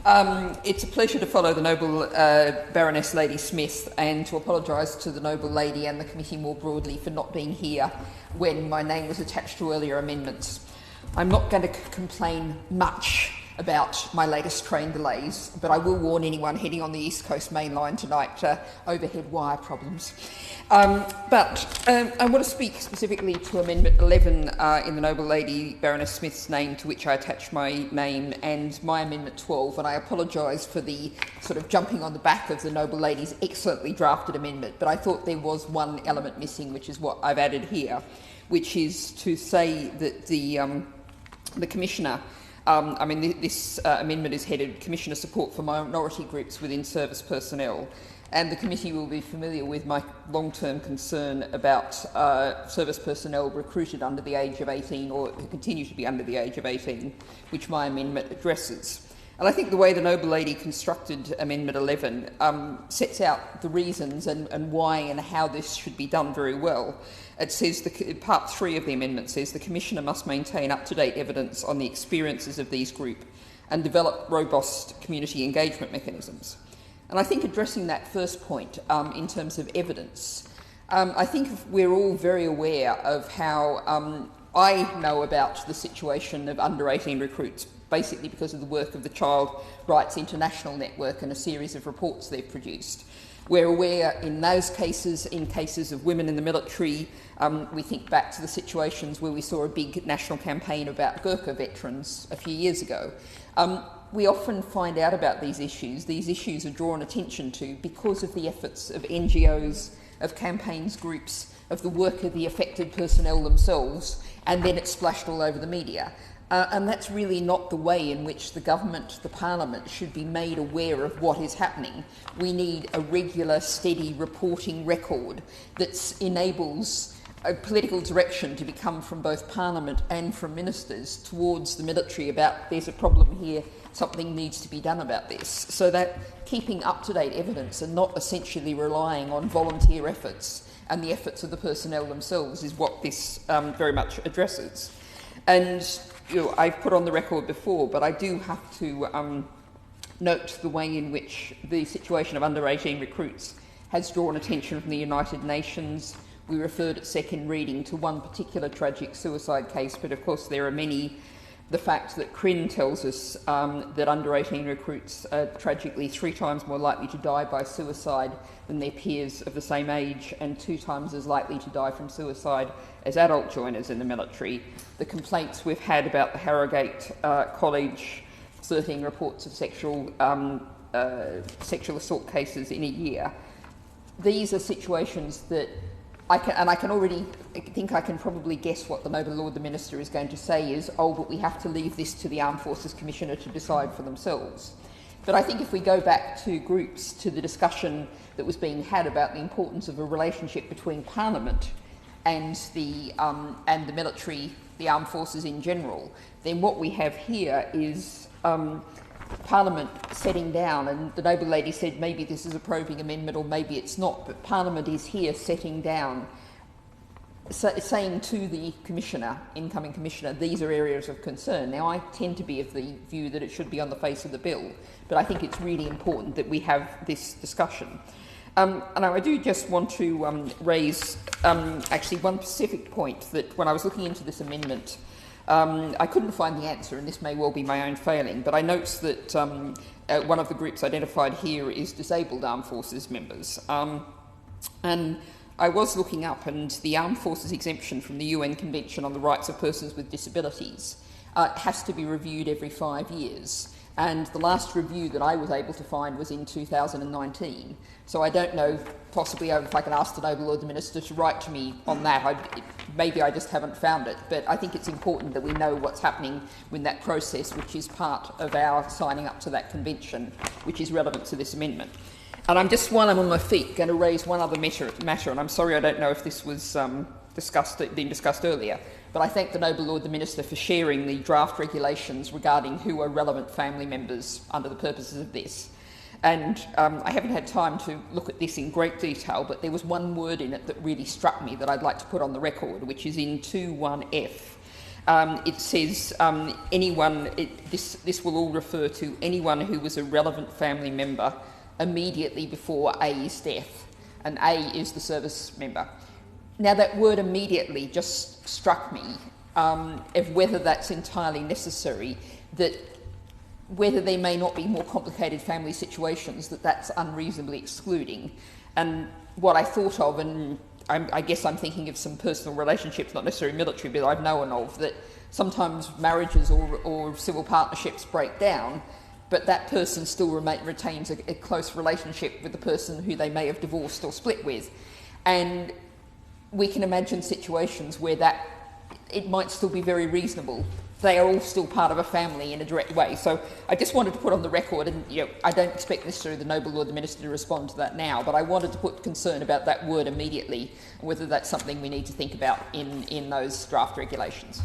It's a pleasure to follow the Noble Baroness Lady Smith and to apologise to the Noble Lady and the committee more broadly for not being here when my name was attached to earlier amendments. I'm not going to complain much about my latest train delays, but I will warn anyone heading on the East Coast Main Line tonight, overhead wire problems. I want to speak specifically to Amendment 11 in the Noble Lady Baroness Smith's name, to which I attach my name, and my Amendment 12, and I apologise for the sort of jumping on the back of the Noble Lady's excellently drafted amendment, but I thought there was one element missing, which is what I've added here, which is to say that the Commissioner, this amendment is headed Commissioner Support for Minority Groups within Service Personnel, and the committee will be familiar with my long-term concern about service personnel recruited under the age of 18 or who continue to be under the age of 18, which my amendment addresses. And I think the way the Noble Lady constructed Amendment 11 sets out the reasons and why and how this should be done very well. It says, Part 3 of the amendment says, the Commissioner must maintain up-to-date evidence on the experiences of these groups and develop robust community engagement mechanisms. And I think addressing that first point in terms of evidence, I think we're all very aware of how I know about the situation of under-18 recruits, basically because of the work of the Child Rights International Network and a series of reports they've produced. We're aware in those cases, in cases of women in the military, we think back to the situations where we saw a big national campaign about Gurkha veterans a few years ago. We often find out about these issues. These issues are drawn attention to because of the efforts of NGOs, of campaigns groups, of the work of the affected personnel themselves, and then it's splashed all over the media. And that's really not the way in which the government, the parliament, should be made aware of what is happening. We need a regular, steady reporting record that enables a political direction to become from both Parliament and from ministers towards the military about there's a problem here, something needs to be done about this, so that keeping up-to-date evidence and not essentially relying on volunteer efforts and the efforts of the personnel themselves is what this very much addresses. And I've put on the record before, but I do have to note the way in which the situation of under-18 recruits has drawn attention from the United Nations. We referred at second reading to one particular tragic suicide case, but of course there are many. The fact that CRIN tells us that under-18 recruits are tragically 3 times more likely to die by suicide than their peers of the same age and 2 times as likely to die from suicide as adult joiners in the military. The complaints we've had about the Harrogate College, 13 reports of sexual assault cases in a year. These are situations that I can already think I can probably guess what the Noble Lord the Minister is going to say is, oh, but we have to leave this to the Armed Forces Commissioner to decide for themselves. But I think if we go back to groups, to the discussion that was being had about the importance of a relationship between Parliament and the military, the armed forces in general, then what we have here is Parliament setting down, and the Noble Lady said maybe this is a probing amendment or maybe it's not, but Parliament is here setting down, saying to the Commissioner, incoming Commissioner, these are areas of concern. Now, I tend to be of the view that it should be on the face of the bill, but I think it's really important that we have this discussion. And I do just want to raise actually one specific point that when I was looking into this amendment, I couldn't find the answer, and this may well be my own failing, but I note that one of the groups identified here is disabled armed forces members. And I was looking up, and the Armed Forces exemption from the UN Convention on the Rights of Persons with Disabilities has to be reviewed every 5 years. And the last review that I was able to find was in 2019. So I don't know, possibly if I can ask the Noble Lord the Minister to write to me on that. Maybe I just haven't found it, but I think it's important that we know what's happening with that process, which is part of our signing up to that convention, which is relevant to this amendment. And I'm just, while I'm on my feet, going to raise one other matter, and I'm sorry I don't know if this was been discussed earlier, but I thank the Noble Lord the Minister for sharing the draft regulations regarding who are relevant family members under the purposes of this. And I haven't had time to look at this in great detail, but there was one word in it that really struck me that I'd like to put on the record, which is in 2.1f. It says this will all refer to anyone who was a relevant family member immediately before A's death, and A is the service member. Now that word immediately just struck me, of whether that's entirely necessary, that whether there may not be more complicated family situations that's unreasonably excluding. And what I thought of, and I guess I'm thinking of some personal relationships, not necessarily military, but I've known of, that sometimes marriages or civil partnerships break down, but that person still retains a close relationship with the person who they may have divorced or split with. And we can imagine situations where it might still be very reasonable. They are all still part of a family in a direct way. So I just wanted to put on the record, and I don't expect necessarily the Noble Lord the Minister to respond to that now, but I wanted to put concern about that word immediately, and whether that's something we need to think about in those draft regulations.